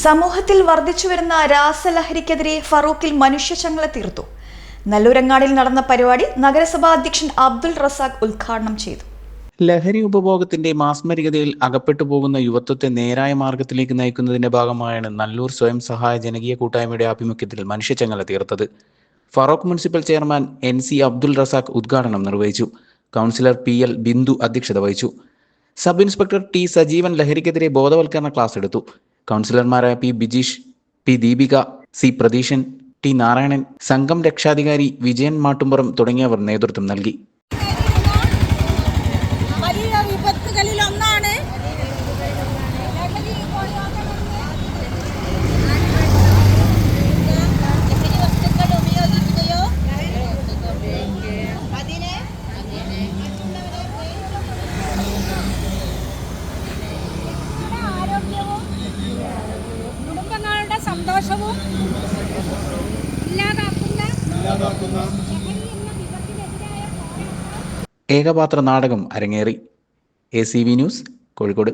സമൂഹത്തിൽ വർദ്ധിച്ചുവരുന്ന രാസലഹരിക്കെതിരെ ഫറൂഖിൽ മനുഷ്യചങ്ങല തീർത്തു. നല്ലൂരങ്ങാടിൽ നടന്ന പരിപാടി നഗരസഭാ അധ്യക്ഷൻ അബ്ദുൾ റസാഖ് ഉദ്ഘാടനം ചെയ്തു. ലഹരി ഉപഭോഗത്തിന്റെ മാസ്മരികതയിൽ അകപ്പെട്ടു പോകുന്ന യുവത്വത്തെ നേരായ മാർഗത്തിലേക്ക് നയിക്കുന്നതിന്റെ ഭാഗമായാണ് നല്ലൂർ സ്വയം സഹായ ജനകീയ കൂട്ടായ്മയുടെ ആഭിമുഖ്യത്തിൽ മനുഷ്യചങ്ങല തീർത്തത്. Farook municipal chairman NC Abdul Razak ഉദ്ഘാടനം നിർവഹിച്ചു. കൗൺസിലർ PL ബിന്ദു അധ്യക്ഷത വഹിച്ചു. സബ് ഇൻസ്പെക്ടർ T സജീവൻ ലഹരിക്കെതിരെ ബോധവൽക്കരണ ക്ലാസ് എടുത്തു. കൗൺസിലർമാരായ P Bijeesh, P Deepika, C പ്രതീഷൻ, T Narayanan, സംഘം രക്ഷാധികാരി വിജയൻ മാട്ടുംപുറം തുടങ്ങിയവർ നേതൃത്വം നൽകി. സന്തോഷവും ഇല്ലാതാക്കുന്ന ഏകപാത്ര നാടകം അരങ്ങേറി. ACV news, Kozhikode.